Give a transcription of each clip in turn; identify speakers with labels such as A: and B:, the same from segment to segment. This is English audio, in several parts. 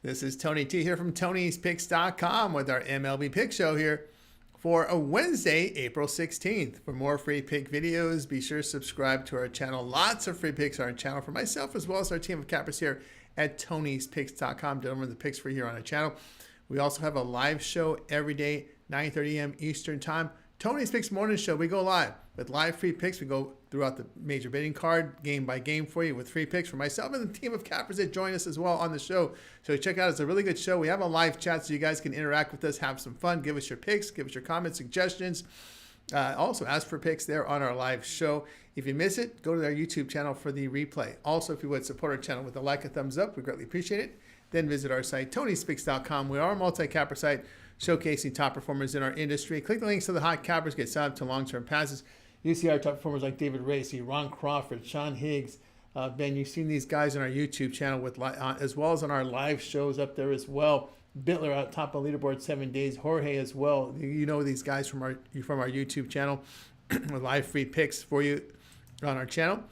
A: This is Tony T here from Tony'sPicks.com with our MLB Pick Show here for a Wednesday, April 16th. For more free pick videos, be sure to subscribe to our channel. Lots of free picks on our channel for myself as well as our team of cappers here at Tony'sPicks.com. Delivering the picks for here on our channel. We also have a live show every day, 9:30 a.m. Eastern Time. Tony's Picks Morning Show. We go live with live free picks. We go throughout the major bidding card, game by game for you with free picks for myself and the team of cappers that join us as well on the show. So check out. It's a really good show. We have a live chat so you guys can interact with us, have some fun, give us your picks, give us your comments, suggestions. Also, ask for picks there on our live show. If you miss it, go to our YouTube channel for the replay. Also, if you would support our channel with a like, a thumbs up, we greatly appreciate it. Then visit our site, Tony'sPicks.com. We are a multi-capper site showcasing top performers in our industry. Click the links to the hot cappers, get signed up to long-term passes. You see our top performers like David Racy, Ron Crawford, Sean Higgs. Ben, you've seen these guys on our YouTube channel with as well as on our live shows up there as well. Bittler out top of leaderboard 7 days. Jorge as well. You know these guys from our YouTube channel with live free picks for you on our channel.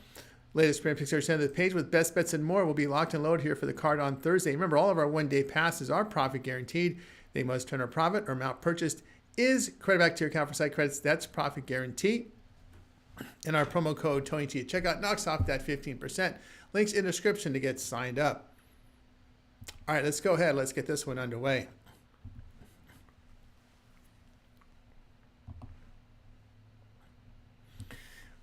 A: Latest brand picks are sent to the page with best bets and more will be locked and loaded here for the card on Thursday. Remember, all of our one-day passes are profit guaranteed. They must turn a profit or amount purchased is credit back to your account for site credits. That's profit guarantee. And our promo code TonyT at checkout knocks off that 15%. Links in the description to get signed up. All right, let's go ahead. Let's get this one underway.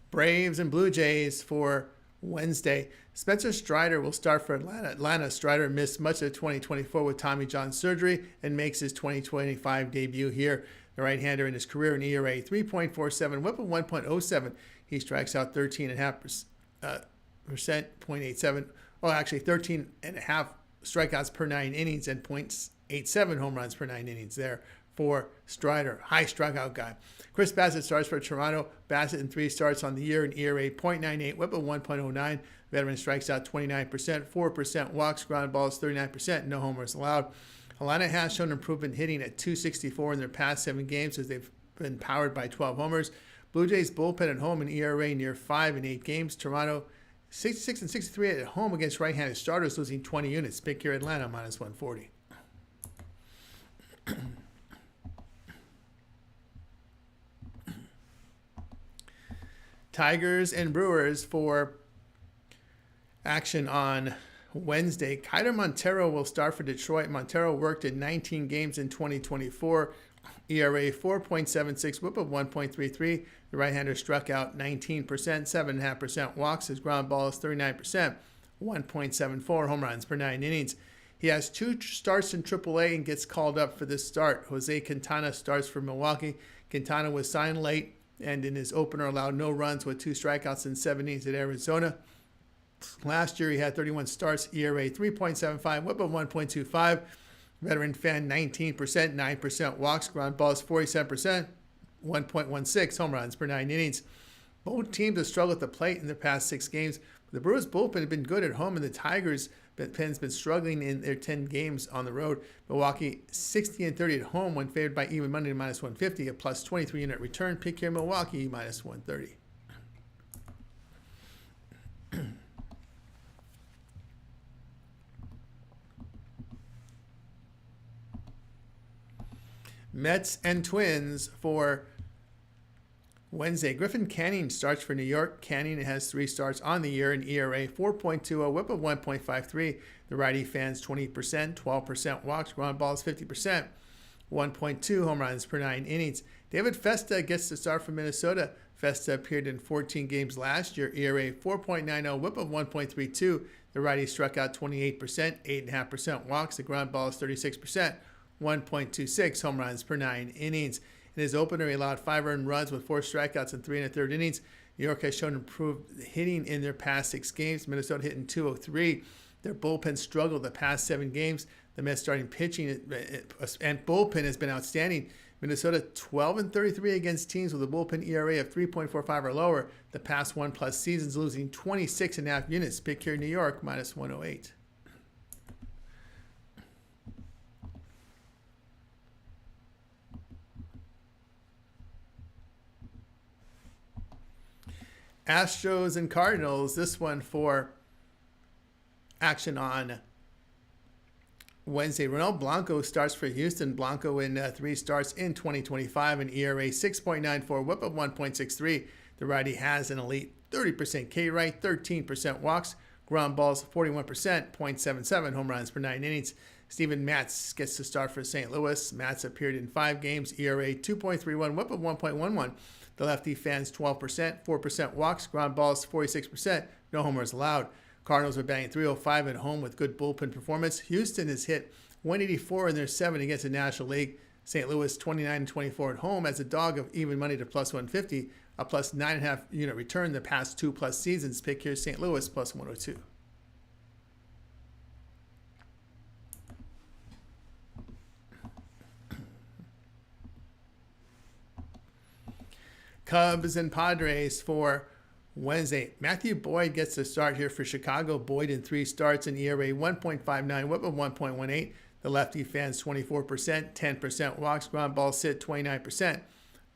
A: Braves and Blue Jays for Wednesday. Spencer Strider will start for Atlanta. Strider missed much of 2024 with Tommy John surgery and makes his 2025 debut here. The right-hander in his career in ERA 3.47, whip of 1.07. He strikes out 13.5%, 0.87. Well, actually 13.5 strikeouts per 9 innings and 0.87 home runs per 9 innings there for Strider. High strikeout guy. Chris Bassett starts for Toronto. Bassett in 3 starts on the year in ERA 0.98, whip of 1.09. Veteran strikes out 29%, 4% walks, ground balls 39%, no homers allowed. Atlanta has shown improvement hitting at 264 in their past 7 games as they've been powered by 12 homers. Blue Jays bullpen at home in ERA near 5 in 8 games. Toronto 66 and 63 at home against right-handed starters, losing 20 units. Pick here Atlanta minus 140. Tigers and Brewers for action on Wednesday. Kiter Montero will start for Detroit. Montero worked in 19 games in 2024. ERA 4.76, whip of 1.33. The right-hander struck out 19%, 7.5% walks. His ground ball is 39%, 1.74 home runs per 9 innings. He has 2 starts in AAA and gets called up for this start. Jose Quintana starts for Milwaukee. Quintana was signed late and in his opener allowed no runs with 2 strikeouts in 7 innings at Arizona. Last year he had 31 starts, ERA 3.75, whip of 1.25. Veteran fan 19%, 9% walks, ground balls 47%, 1.16 home runs per 9 innings. Both teams have struggled at the plate in the past 6 games. The Brewers bullpen have been good at home, and the Tigers pen's been struggling in their 10 games on the road. Milwaukee 60 and 30 at home when favored by even money to minus 150, a plus 23 unit return. Pick here Milwaukee minus 130. Mets and Twins for Wednesday. Griffin Canning starts for New York. Canning has 3 starts on the year in ERA 4.20, whip of 1.53. The righty fans 20%, 12% walks, ground balls 50%, 1.2 home runs per 9 innings. David Festa gets the start for Minnesota. Festa appeared in 14 games last year. ERA 4.90, whip of 1.32. The righty struck out 28%, 8.5% walks. The ground ball is 36%. 1.26 home runs per 9 innings. In his opener, he allowed 5 earned runs with 4 strikeouts in 3 1/3 innings. New York has shown improved hitting in their past 6 games. Minnesota hitting .203. Their bullpen struggled the past 7 games. The Mets starting pitching and bullpen has been outstanding. Minnesota 12 and 33 against teams with a bullpen ERA of 3.45 or lower. The past 1+ seasons, losing 26.5 units. Pick here New York minus 108. Astros and Cardinals, this one for action on Wednesday, Ronald Blanco starts for Houston. Blanco in 3 starts in 2025, an ERA 6.94, whip of 1.63. The righty has an elite 30% K rate, 13% walks, ground balls 41%, .77 home runs per 9 innings. Steven Matz gets to start for St. Louis. Matz appeared in 5 games, ERA 2.31, whip of 1.11. The lefty fans 12%, 4% walks, ground balls 46%, no homers allowed. Cardinals are batting .305 at home with good bullpen performance. Houston has hit .184 in their 7 against the National League. St. Louis 29-24 at home as a dog of even money to +150, a plus 9.5 unit return the past 2+ seasons. Pick here St. Louis +102. Cubs and Padres for Wednesday. Matthew Boyd gets the start here for Chicago. Boyd in 3 starts, an ERA 1.59, whip of 1.18. The lefty fans 24%, 10% walks, ground balls sit 29%,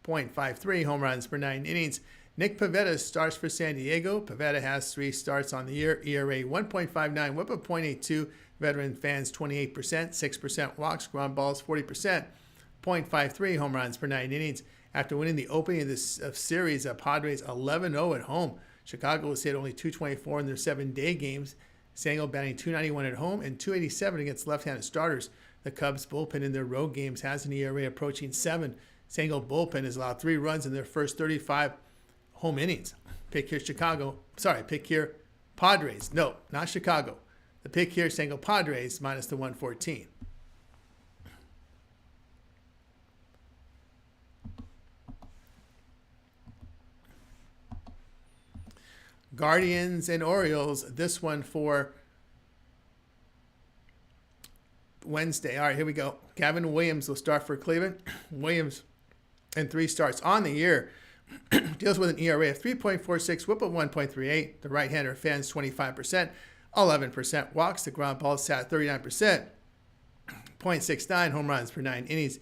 A: .53 home runs per 9 innings. Nick Pivetta starts for San Diego. Pivetta has 3 starts on the year, ERA 1.59, whip of .82. Veteran fans 28%, 6% walks, ground balls 40%, .53 home runs per 9 innings. After winning the opening of this series, Padres 11-0 at home. Chicago has hit only .224 in their 7-day games. Sango batting .291 at home and .287 against left-handed starters. The Cubs bullpen in their road games has an ERA approaching 7. Sango bullpen has allowed 3 runs in their first 35 home innings. Pick here pick here Padres. No, not Chicago. The pick here Sango Padres minus the 114. Guardians and Orioles, this one for Wednesday. All right, here we go. Gavin Williams will start for Cleveland. Williams in 3 starts on the year deals with an ERA of 3.46, whip of 1.38. The right-hander fans 25%, 11% walks. The ground ball sat 39%, .69 home runs per 9 innings.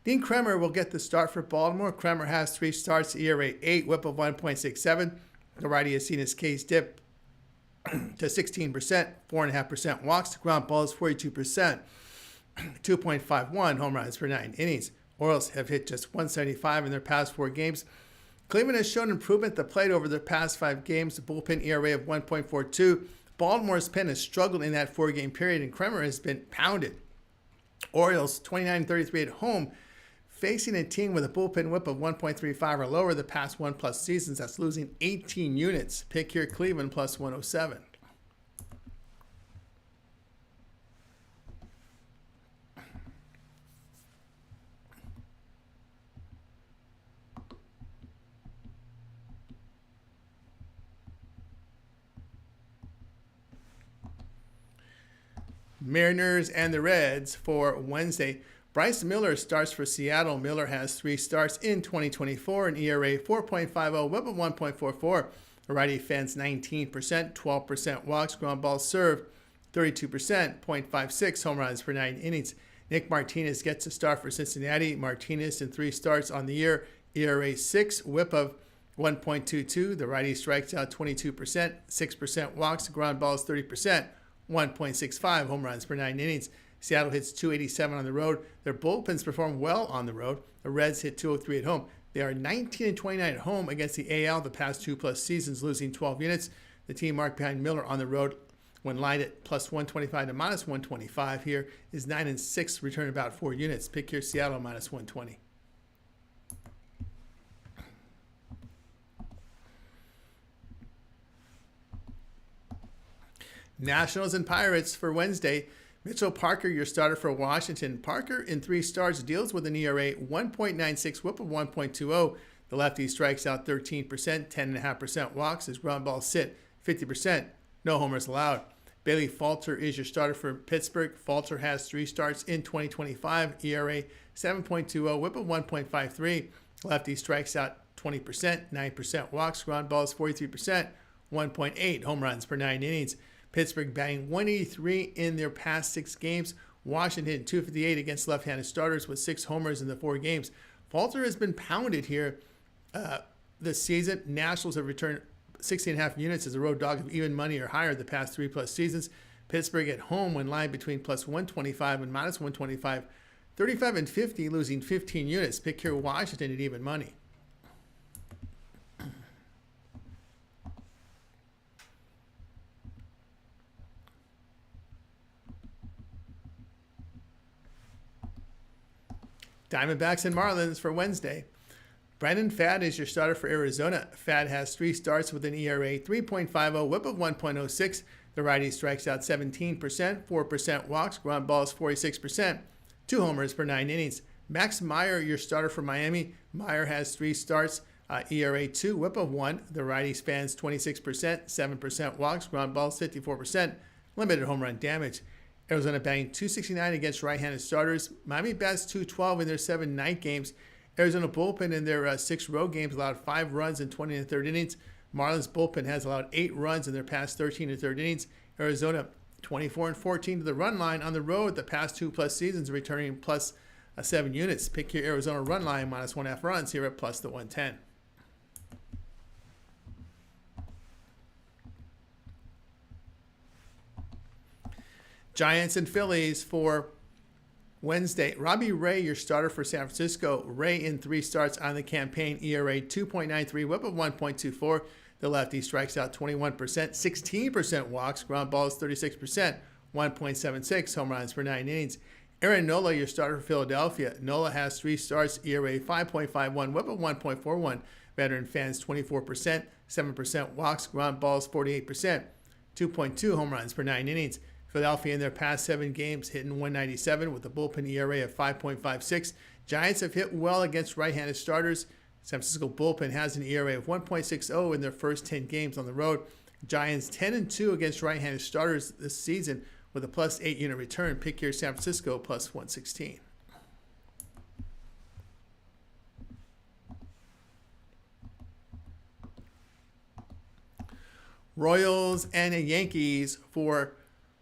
A: Dean Kremer will get the start for Baltimore. Kremer has 3 starts, ERA 8, whip of 1.67. The righty has seen his case dip to 16%, 4.5% walks. The ground ball is 42%, 2.51 home runs per 9 innings. Orioles have hit just .175 in their past 4 games. Cleveland has shown improvement at the plate over their past 5 games. The bullpen ERA of 1.42. Baltimore's pen has struggled in that 4-game period, and Kremer has been pounded. Orioles 29-33 at home, facing a team with a bullpen whip of 1.35 or lower the past 1+ seasons. That's losing 18 units. Pick here Cleveland plus 107. Mariners and the Reds for Wednesday. Bryce Miller starts for Seattle. Miller has 3 starts in 2024, an ERA 4.50, whip of 1.44. The righty fans 19%, 12% walks, ground balls served 32%, .56 home runs per 9 innings. Nick Martinez gets a start for Cincinnati. Martinez in 3 starts on the year, ERA 6, whip of 1.22. The righty strikes out 22%, 6% walks, ground balls 30%, 1.65 home runs per 9 innings. Seattle hits .287 on the road. Their bullpens perform well on the road. The Reds hit .203 at home. They are 19-29 at home against the AL the past 2+ seasons, losing 12 units. The team marked behind Miller on the road when lined at plus 125 to minus 125 here is 9-6, return about 4 units. Pick here Seattle minus 120. Nationals and Pirates for Wednesday. Mitchell Parker, your starter for Washington. Parker in 3 starts deals with an ERA 1.96, whip of 1.20. The lefty strikes out 13%, 10.5% walks. His ground balls sit 50%, no homers allowed. Bailey Falter is your starter for Pittsburgh. Falter has 3 starts in 2025, ERA 7.20, whip of 1.53. Lefty strikes out 20%, 9% walks. Ground balls 43%, 1.8 home runs per 9 innings. Pittsburgh batting 183 in their past 6 games. Washington hit .258 against left-handed starters with 6 homers in the 4 games. Falter has been pounded here this season. Nationals have returned 16.5 units as a road dog of even money or higher the past 3+ seasons. Pittsburgh at home when line between plus 125 and minus 125. 35 and 50, losing 15 units. Pick here Washington at even money. Diamondbacks and Marlins for Wednesday. Brandon Pfaadt is your starter for Arizona. Pfaadt has 3 starts with an ERA 3.50, whip of 1.06. The righty strikes out 17%, 4% walks, ground balls 46%, 2 homers per 9 innings. Max Meyer, your starter for Miami. Meyer has 3 starts, ERA 2, whip of 1. The righty spans 26%, 7% walks, ground balls 54%, limited home run damage. Arizona batting .269 against right-handed starters. Miami bats .212 in their 7 night games. Arizona bullpen in their 6 road games allowed 5 runs in 20 and third innings. Marlins bullpen has allowed 8 runs in their past 13 and third innings. Arizona 24 and 14 to the run line on the road the past 2+ seasons, returning plus 7 units. Pick your Arizona run line minus 1.5 runs here at plus the 110. Giants and Phillies for Wednesday. Robbie Ray, your starter for San Francisco. Ray in 3 starts on the campaign, ERA 2.93, whip of 1.24. The lefty strikes out 21%, 16% walks, ground balls 36%, 1.76 home runs per 9 innings. Aaron Nola, your starter for Philadelphia. Nola has 3 starts, ERA 5.51, whip of 1.41. Veteran fans 24%, 7% walks, ground balls 48%, 2.2 home runs per 9 innings. Philadelphia in their past 7 games hitting 197 with a bullpen ERA of 5.56. Giants have hit well against right-handed starters. San Francisco bullpen has an ERA of 1.60 in their first 10 games on the road. Giants 10-2 against right-handed starters this season with a plus 8 unit return. Pick your San Francisco plus 116. Royals and Yankees for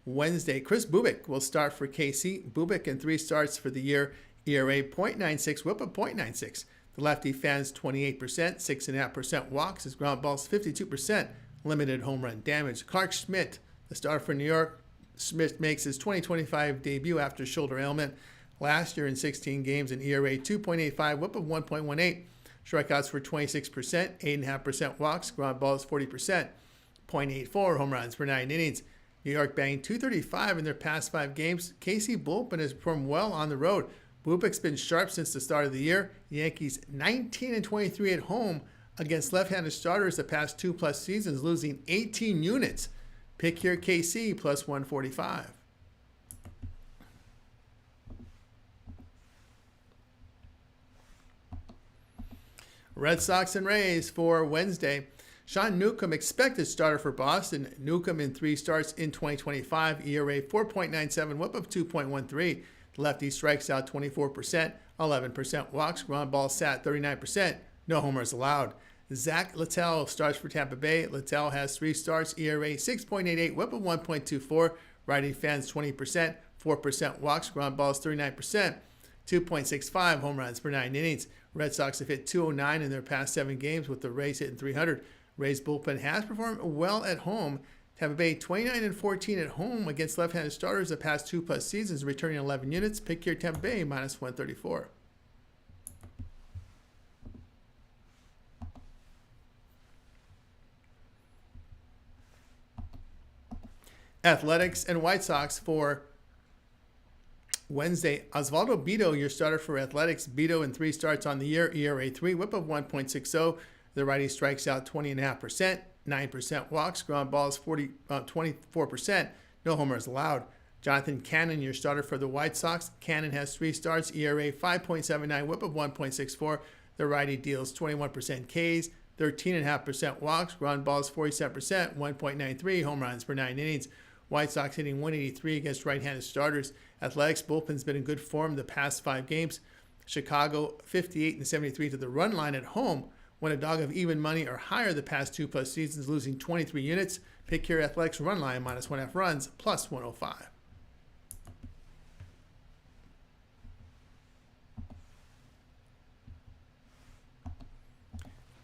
A: Wednesday. Chris Bubic will start for KC. Bubic in 3 starts for the year, ERA .96, whip of .96. The lefty fans 28%, 6.5% walks, his ground balls 52%, limited home run damage. Clark Schmidt, the starter for New York. Schmidt makes his 2025 debut after shoulder ailment. Last year in 16 games, an ERA 2.85, whip of 1.18. Strikeouts for 26%, 8.5% walks, ground balls 40%, .84 home runs per 9 innings. New York batting .235 in their past 5 games. KC bullpen has performed well on the road. Bubic's been sharp since the start of the year. Yankees 19 and 23 at home against left-handed starters the past 2+ seasons, losing 18 units. Pick here KC plus 145. Red Sox and Rays for Wednesday. Sean Newcomb, expected starter for Boston. Newcomb in 3 starts in 2025, ERA 4.97, whip of 2.13. The lefty strikes out 24%, 11% walks, ground ball sat 39%, no homers allowed. Zach Littell starts for Tampa Bay. Littell has 3 starts, ERA 6.88, whip of 1.24. Righty fans 20%, 4% walks, ground balls 39%, 2.65 home runs per 9 innings. Red Sox have hit .209 in their past 7 games, with the Rays hitting .300. Rays bullpen has performed well at home. Tampa Bay 29 and 14 at home against left-handed starters the past 2+ seasons, returning 11 units. Pick your Tampa Bay minus 134. Athletics and White Sox for Wednesday. Osvaldo Bido, your starter for Athletics. Bido in 3 starts on the year, ERA 3, whip of 1.60. The righty strikes out 20.5%, 9% walks, ground balls 24%, no homers allowed. Jonathan Cannon, your starter for the White Sox. Cannon has 3 starts, ERA 5.79, whip of 1.64. The righty deals 21% Ks, 13.5% walks, ground balls 47%, 1.93 home runs per 9 innings. White Sox hitting 183 against right-handed starters. Athletics bullpen's been in good form the past 5 games. Chicago 58 and 73 to the run line at home, when a dog of even money or higher the past 2+ seasons, losing 23 units. Pick your Athletics run line minus 1.5 runs plus 105.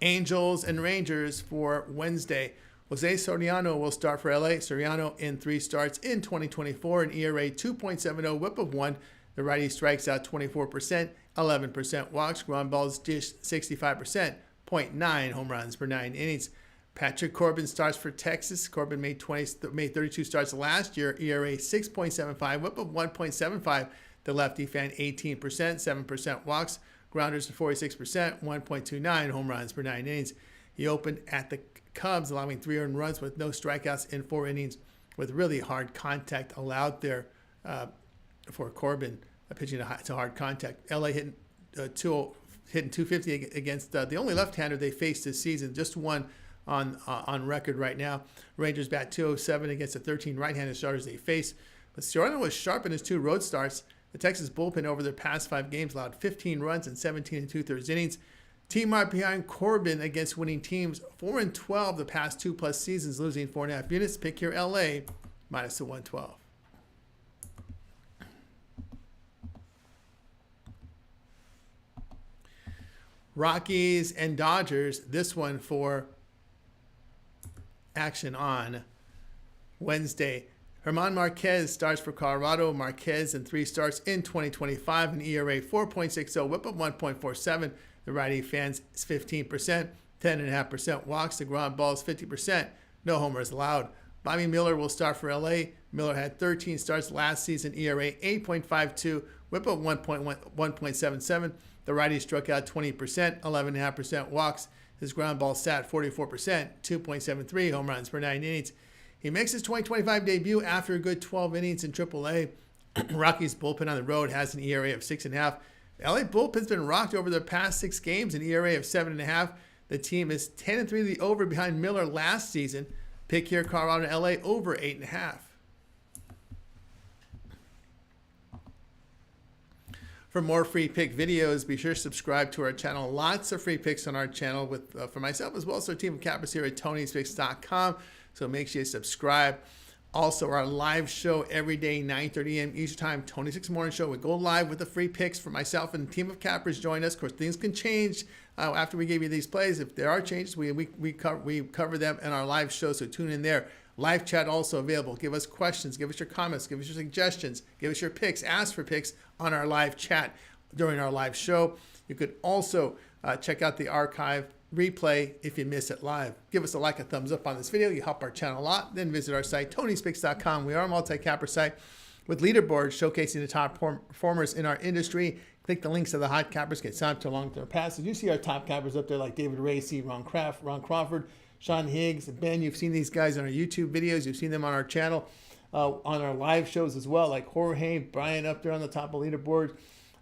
A: Angels and Rangers for Wednesday. Jose Soriano will start for LA. Soriano in 3 starts in 2024, an ERA 2.70, whip of 1. The righty strikes out 24%, 11% walks, ground balls dished 65%, 0.9 home runs per 9 innings. Patrick Corbin starts for Texas. Corbin made 32 starts last year, ERA 6.75, whip of 1.75. The lefty fan 18%, 7% walks, grounders to 46%, 1.29 home runs per 9 innings. He opened at the Cubs, allowing 3 earned runs with no strikeouts in 4 innings, with really hard contact allowed there for Corbin, pitching to hard contact. LA hitting 250 against the only left-hander they faced this season, just one on record right now. Rangers bat 207 against the 13 right-handed starters they face. But Soriano was sharp in his 2 road starts. The Texas bullpen over their past 5 games allowed 15 runs in 17 2/3 innings. Team right behind Corbin against winning teams, 4-12 the past 2+ seasons, losing 4.5 units. Pick here LA minus the 112. Rockies and Dodgers, this one for action on Wednesday. German Marquez starts for Colorado. Marquez in 3 starts in 2025, an ERA 4.60, whip of 1.47. The righty fans is 15%, 10.5% walks. The ground balls 50%. No homers allowed. Bobby Miller will start for LA. Miller had 13 starts last season, ERA 8.52, whip of 1.77. The righty struck out 20%, 11.5% walks. His ground ball sat 44%, 2.73 home runs per 9 innings. He makes his 2025 debut after a good 12 innings in AAA. Rockies bullpen on the road has an ERA of 6.5. LA bullpen's been rocked over the past 6 games, an ERA of 7.5. The team is 10-3 the over behind Miller last season. Pick here Colorado and LA over 8.5. For more free pick videos, be sure to subscribe to our channel. Lots of free picks on our channel for myself as well as our team of cappers here at Tony'sPicks.com. So make sure you subscribe. Also, our live show every day, 9:30 a.m. Eastern Time, Tony's Picks Morning Show. We go live with the free picks for myself and the team of cappers. Join us. Of course, things can change after we give you these plays. If there are changes, we cover them in our live show, so tune in there. Live chat also available. Give us questions. Give us your comments. Give us your suggestions. Give us your picks. Ask for picks on our live chat during our live show. You could also check out the archive replay if you miss it live. Give us a like, a thumbs up on this video. You help our channel a lot. Then visit our site, Tony'sPicks.com. We are a multi-capper site with leaderboards showcasing the top performers in our industry. Click the links to the hot cappers. Get signed up to long-term passes. You see our top cappers up there like David Racy, Ron Crawford, Sean Higgs, Ben. You've seen these guys on our YouTube videos. You've seen them on our channel, on our live shows as well, like Jorge, Brian up there on the top of leaderboard.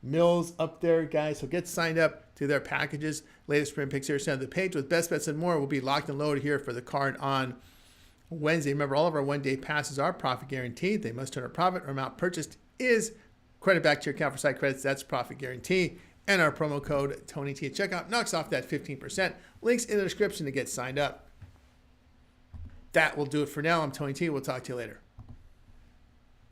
A: Mills up there, guys. So get signed up to their packages. Latest sprint picks here, send the page with best bets and more will be locked and loaded here for the card on Wednesday. Remember, all of our one-day passes are profit guaranteed. They must turn a profit or amount purchased is credit back to your account for site credits. That's profit guarantee. And our promo code TonyT at checkout knocks off that 15%. Links in the description to get signed up. That will do it for now. I'm Tony T. We'll talk to you later.